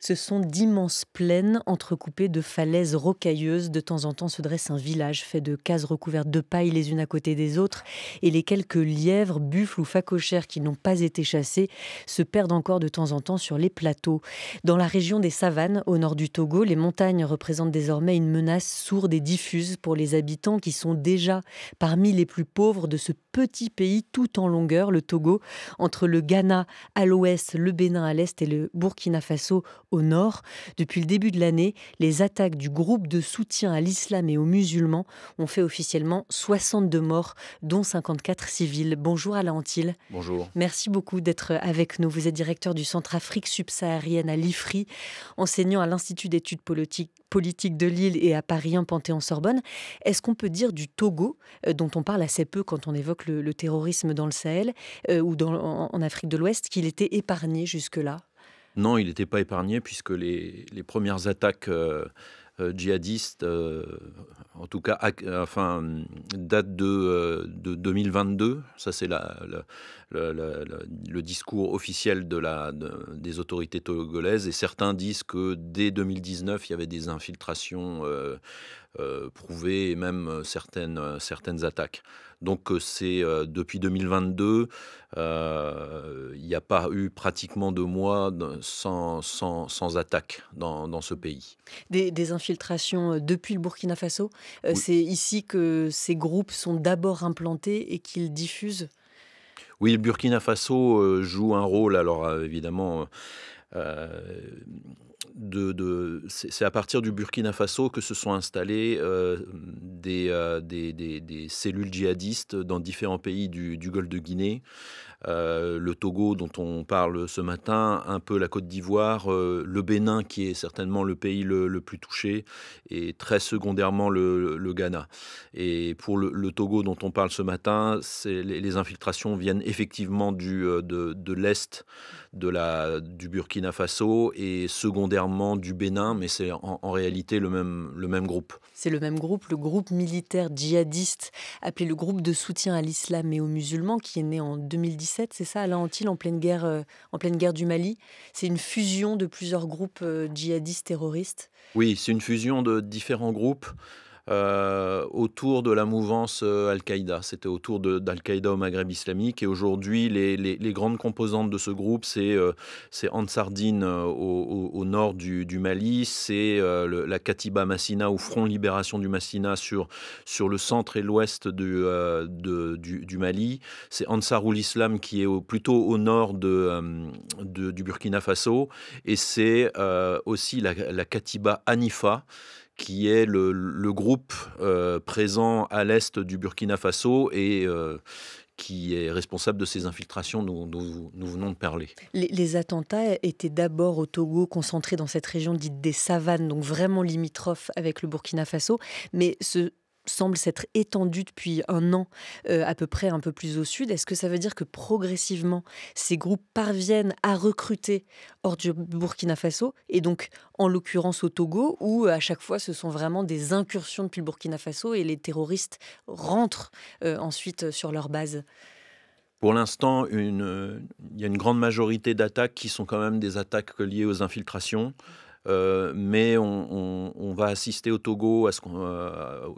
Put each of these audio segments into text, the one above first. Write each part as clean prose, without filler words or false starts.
Ce sont d'immenses plaines entrecoupées de falaises rocailleuses. De temps en temps se dresse un village fait de cases recouvertes de paille les unes à côté des autres. Et les quelques lièvres, buffles ou phacochères qui n'ont pas été chassés se perdent encore de temps en temps sur les plateaux. Dans la région des savanes, au nord du Togo, les montagnes représentent désormais une menace sourde et diffuse pour les habitants qui sont déjà parmi les plus pauvres de ce petit pays tout en longueur, le Togo, entre le Ghana à l'ouest, le Bénin à l'est et le Burkina Faso au nord. Depuis le début de l'année, les attaques du groupe de soutien à l'islam et aux musulmans ont fait officiellement 62 morts, dont 54 civils. Bonjour Alain Antil. Bonjour. Merci beaucoup d'être avec nous. Vous êtes directeur du Centre Afrique subsaharienne à l'IFRI, enseignant à l'Institut d'études politiques de Lille et à Paris 1 Panthéon-Sorbonne. Est-ce qu'on peut dire du Togo, dont on parle assez peu quand on évoque le terrorisme dans le Sahel ou en Afrique de l'Ouest, qu'il était épargné jusque-là ? Non, il n'était pas épargné puisque les premières attaques djihadistes, en tout cas, datent de 2022. Ça, c'est le discours officiel des autorités togolaises. Et certains disent que dès 2019, il y avait des infiltrations prouvées et même certaines attaques. Donc c'est depuis 2022, il n'y a pas eu pratiquement de mois sans attaque dans ce pays. Des infiltrations depuis le Burkina Faso. Oui, C'est ici que ces groupes sont d'abord implantés et qu'ils diffusent. oui, le Burkina Faso joue un rôle, alors évidemment, euh, c'est à partir du Burkina Faso que se sont installées des cellules djihadistes dans différents pays du Golfe de Guinée. Le Togo dont on parle ce matin, un peu la Côte d'Ivoire, le Bénin qui est certainement le pays le plus touché et très secondairement le Ghana. Et pour le Togo dont on parle ce matin, les infiltrations viennent effectivement de l'Est du Burkina Faso et secondairement du Bénin, mais c'est en réalité le même groupe. C'est le même groupe, le groupe militaire djihadiste appelé le groupe de soutien à l'islam et aux musulmans, qui est né en 2017, c'est ça, Alain Antil, en pleine guerre du Mali. C'est une fusion de plusieurs groupes djihadistes terroristes. Oui, c'est une fusion de différents groupes. Autour de la mouvance Al-Qaïda. C'était autour d'Al-Qaïda au Maghreb islamique. Et aujourd'hui, les grandes composantes de ce groupe, c'est Ansar Dine au nord du Mali, c'est la Katiba Massina ou Front Libération du Massina sur le centre et l'ouest du Mali. C'est Ansarul Islam qui est plutôt au nord du Burkina Faso. Et c'est aussi la Katiba Hanifa, qui est le groupe présent à l'est du Burkina Faso et qui est responsable de ces infiltrations dont nous venons de parler. Les attentats étaient d'abord au Togo, concentrés dans cette région dite des savanes, donc vraiment limitrophe avec le Burkina Faso, mais semble s'être étendu depuis un an à peu près un peu plus au sud. Est-ce que ça veut dire que progressivement, ces groupes parviennent à recruter hors du Burkina Faso et donc en l'occurrence au Togo, où à chaque fois ce sont vraiment des incursions depuis le Burkina Faso et les terroristes rentrent ensuite sur leur base? Pour l'instant, il y a une grande majorité d'attaques qui sont quand même des attaques liées aux infiltrations. Mais on va assister au Togo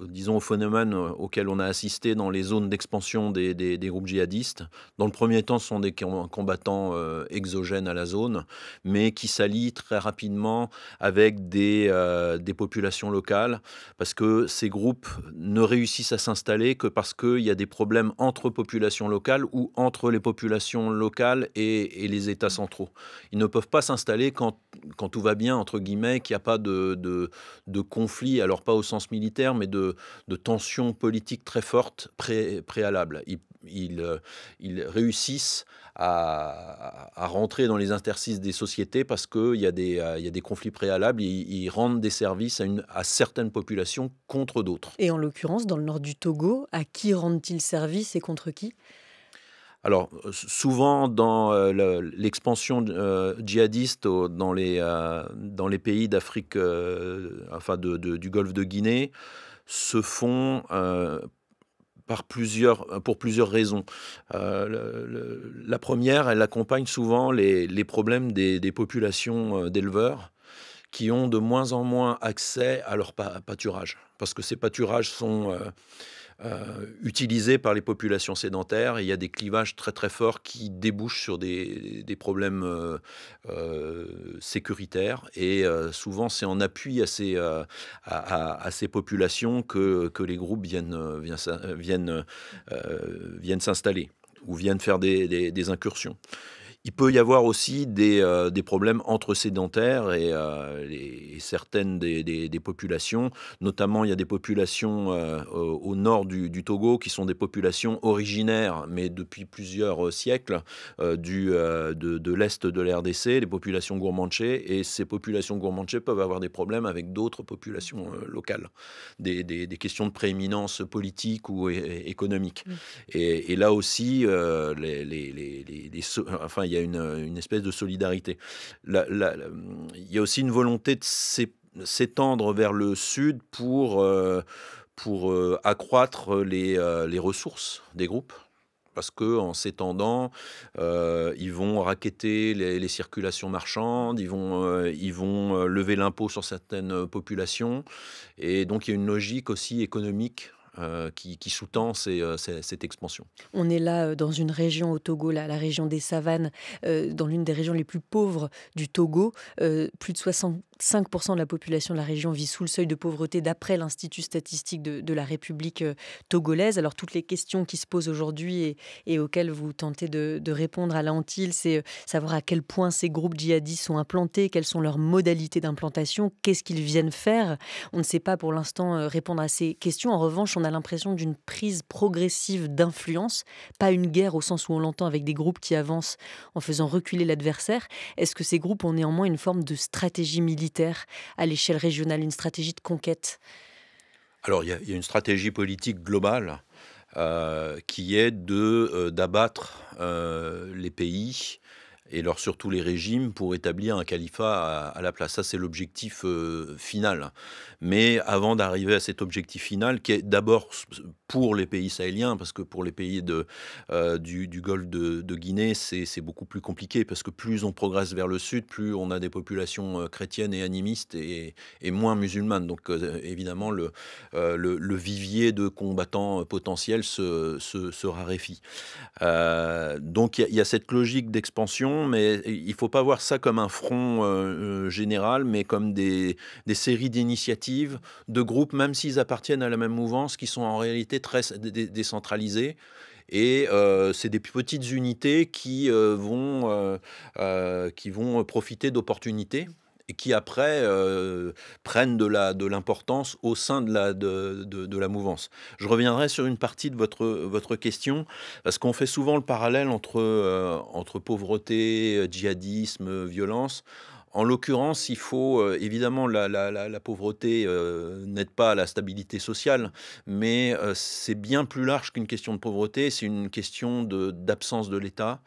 disons au phénomène auquel on a assisté dans les zones d'expansion des groupes djihadistes. Dans le premier temps, ce sont des combattants exogènes à la zone, mais qui s'allient très rapidement avec des populations locales, parce que ces groupes ne réussissent à s'installer que parce qu'il y a des problèmes entre populations locales ou entre les populations locales et les États centraux. Ils ne peuvent pas s'installer quand tout va bien, entre guillemets, qu'il n'y a pas de conflit, alors pas au sens militaire, mais de tensions politiques très fortes préalables. Ils réussissent à rentrer dans les interstices des sociétés parce qu'il y a des conflits préalables. Ils rendent des services à certaines populations contre d'autres. Et en l'occurrence, dans le nord du Togo, à qui rendent-ils service et contre qui? Alors, souvent, dans l'expansion djihadiste dans les pays d'Afrique, du Golfe de Guinée, se font pour plusieurs raisons. La première, elle accompagne souvent les problèmes des populations d'éleveurs qui ont de moins en moins accès à leur pâturage. Parce que ces pâturages sont utilisés par les populations sédentaires et il y a des clivages très très forts qui débouchent sur des problèmes sécuritaires. Et souvent, c'est en appui à ces populations que les groupes viennent s'installer ou viennent faire des incursions. Il peut y avoir aussi des problèmes entre sédentaires et certaines des populations. Notamment, il y a des populations au nord du Togo qui sont des populations originaires, mais depuis plusieurs siècles, de l'est de la RDC, les populations gourmandchées. Et ces populations gourmandchées peuvent avoir des problèmes avec d'autres populations locales, des questions de prééminence politique ou économique. Mmh. Et là aussi, enfin, il y a une espèce de solidarité. Il y a aussi une volonté de s'étendre vers le sud pour accroître les ressources des groupes. Parce qu'en s'étendant, ils vont racketter les circulations marchandes, ils vont lever l'impôt sur certaines populations. Et donc, il y a une logique aussi économique qui sous-tend cette expansion. On est là, dans une région au Togo, la région des savanes, dans l'une des régions les plus pauvres du Togo. Plus de 65 de la population de la région vit sous le seuil de pauvreté d'après l'Institut statistique de la République, togolaise. Alors toutes les questions qui se posent aujourd'hui et auxquelles vous tentez de répondre à Antil, c'est, savoir à quel point ces groupes djihadistes sont implantés, quelles sont leurs modalités d'implantation, qu'est-ce qu'ils viennent faire? On ne sait pas pour l'instant, répondre à ces questions. En revanche, on a l'impression d'une prise progressive d'influence, pas une guerre au sens où on l'entend avec des groupes qui avancent en faisant reculer l'adversaire. Est-ce que ces groupes ont néanmoins une forme de stratégie militaire à l'échelle régionale, une stratégie de conquête? Alors, il y a une stratégie politique globale qui est d'abattre les pays et surtout les régimes pour établir un califat à la place. Ça, c'est l'objectif final. Mais avant d'arriver à cet objectif final, qui est d'abord pour les pays sahéliens, parce que pour les pays du golfe de Guinée, c'est beaucoup plus compliqué, parce que plus on progresse vers le sud, plus on a des populations chrétiennes et animistes et moins musulmanes. Donc évidemment, le vivier de combattants potentiels se raréfie. Donc il y a cette logique d'expansion, mais il ne faut pas voir ça comme un front général, mais comme des séries d'initiatives, de groupes, même s'ils appartiennent à la même mouvance, qui sont en réalité très décentralisés. Et c'est des petites unités qui vont profiter d'opportunités et qui après prennent de l'importance au sein de la mouvance. Je reviendrai sur une partie de votre question, parce qu'on fait souvent le parallèle entre pauvreté, djihadisme, violence. En l'occurrence, il faut évidemment la pauvreté n'aide pas à la stabilité sociale, mais c'est bien plus large qu'une question de pauvreté, c'est une question d'absence de l'État,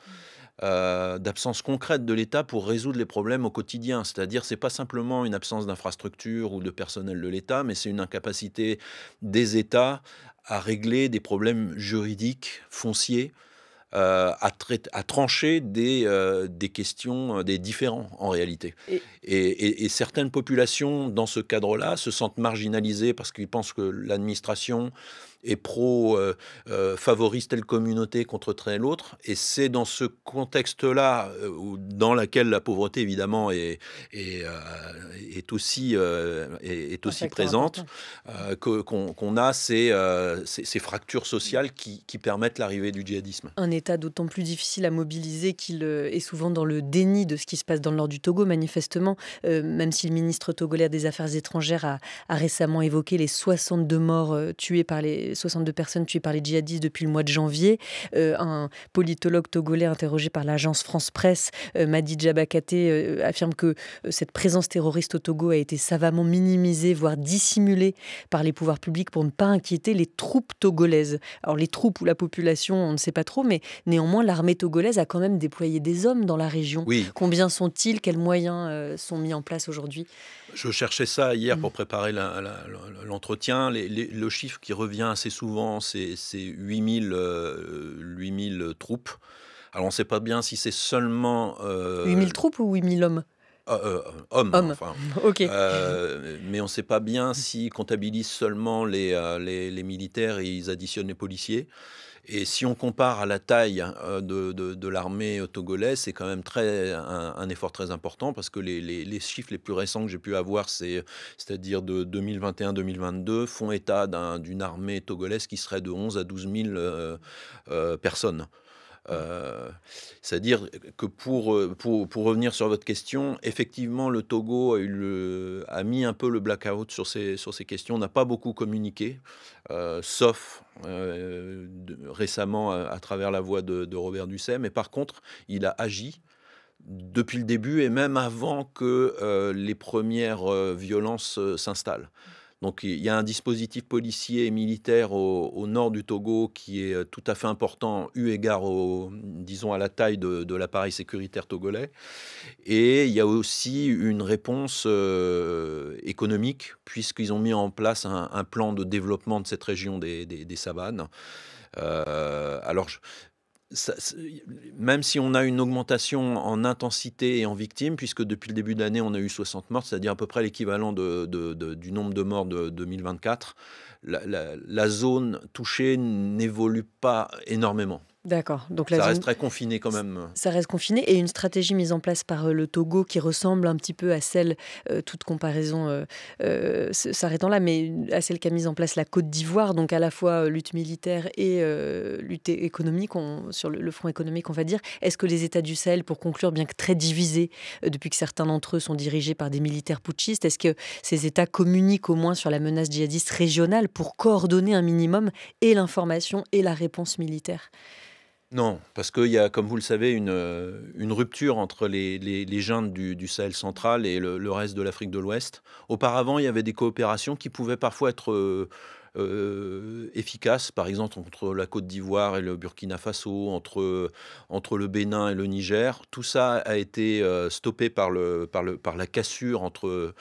d'absence concrète de l'État pour résoudre les problèmes au quotidien. C'est-à-dire, c'est pas simplement une absence d'infrastructure ou de personnel de l'État, mais c'est une incapacité des États à régler des problèmes juridiques, fonciers, à trancher des questions, des différends en réalité. Et Et certaines populations, dans ce cadre-là, se sentent marginalisées parce qu'ils pensent que l'administration est favorise telle communauté contre telle autre. Et c'est dans ce contexte-là, dans lequel la pauvreté, évidemment, est, euh, est un aussi facteur présente, important. qu'on a ces fractures sociales qui permettent l'arrivée du djihadisme. Un État d'autant plus difficile à mobiliser qu'il est souvent dans le déni de ce qui se passe dans le nord du Togo, manifestement, même si le ministre togolais des Affaires étrangères a récemment évoqué les 62 morts 62 personnes tuées par les djihadistes depuis le mois de janvier. Un politologue togolais interrogé par l'agence France Presse, Madi Diabakate, affirme que cette présence terroriste au Togo a été savamment minimisée, voire dissimulée par les pouvoirs publics pour ne pas inquiéter les troupes togolaises. Alors les troupes ou la population, on ne sait pas trop, mais néanmoins l'armée togolaise a quand même déployé des hommes dans la région. Oui, Combien sont-ils? Quels moyens sont mis en place aujourd'hui? je cherchais ça hier Mm. pour préparer l'entretien. Le chiffre qui revient assez souvent, c'est 8000 troupes. Alors on ne sait pas bien si c'est seulement 8 000 troupes ou 8 000 hommes? Hommes, Hommes. enfin. Ok. Mais on ne sait pas bien s'ils comptabilisent seulement les militaires et ils additionnent les policiers. Et si on compare à la taille de l'armée togolaise, c'est quand même un effort très important parce que les chiffres les plus récents que j'ai pu avoir, c'est-à-dire de 2021-2022, font état d'une armée togolaise qui serait de 11 à 12 000 personnes. Euh, C'est-à-dire que pour revenir sur votre question, effectivement, le Togo a mis un peu le blackout sur ces questions, n'a pas beaucoup communiqué, sauf récemment à travers la voix de Robert Dussey, mais par contre, il a agi depuis le début et même avant que les premières violences s'installent. Donc il y a un dispositif policier et militaire au nord du Togo qui est tout à fait important eu égard disons à la taille de l'appareil sécuritaire togolais. Et il y a aussi une réponse économique puisqu'ils ont mis en place un plan de développement de cette région des savanes. Alors même si on a une augmentation en intensité et en victimes, puisque depuis le début de l'année, on a eu 60 morts, c'est-à-dire à peu près l'équivalent du nombre de morts de 2024, la zone touchée n'évolue pas énormément. D'accord. Donc la Ça reste zone, très confiné quand même. ça reste confiné et une stratégie mise en place par le Togo qui ressemble un petit peu à celle, toute comparaison s'arrêtant là, mais à celle qu'a mise en place la Côte d'Ivoire, donc à la fois lutte militaire et lutte économique, sur le front économique, on va dire. Est-ce que les États du Sahel, pour conclure, bien que très divisés, depuis que certains d'entre eux sont dirigés par des militaires putschistes, est-ce que ces États communiquent au moins sur la menace djihadiste régionale pour coordonner un minimum et l'information et la réponse militaire? Non, parce qu'il y a, comme vous le savez, une rupture entre les juntes du Sahel central et le reste de l'Afrique de l'Ouest. Auparavant, il y avait des coopérations qui pouvaient parfois être efficaces, par exemple entre la Côte d'Ivoire et le Burkina Faso, entre le Bénin et le Niger. Tout ça a été stoppé par la cassure entre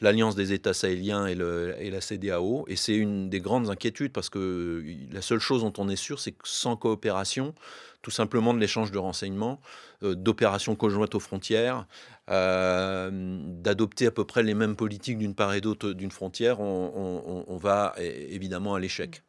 l'Alliance des États sahéliens et la CEDEAO. Et c'est une des grandes inquiétudes parce que la seule chose dont on est sûr, c'est que sans coopération, tout simplement de l'échange de renseignements, d'opérations conjointes aux frontières, d'adopter à peu près les mêmes politiques d'une part et d'autre d'une frontière, on va évidemment à l'échec.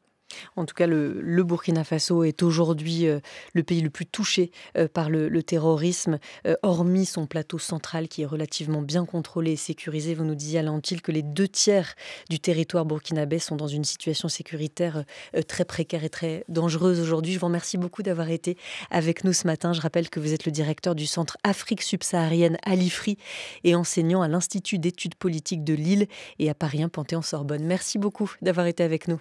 En tout cas, le Burkina Faso est aujourd'hui le pays le plus touché par le terrorisme, hormis son plateau central qui est relativement bien contrôlé et sécurisé. Vous nous disiez, Alain Antil, que les 2 tiers du territoire burkinabé sont dans une situation sécuritaire très précaire et très dangereuse aujourd'hui. Je vous remercie beaucoup d'avoir été avec nous ce matin. Je rappelle que vous êtes le directeur du Centre Afrique subsaharienne à l'IFRI et enseignant à l'Institut d'études politiques de Lille et à Paris 1 Panthéon-Sorbonne. Merci beaucoup d'avoir été avec nous.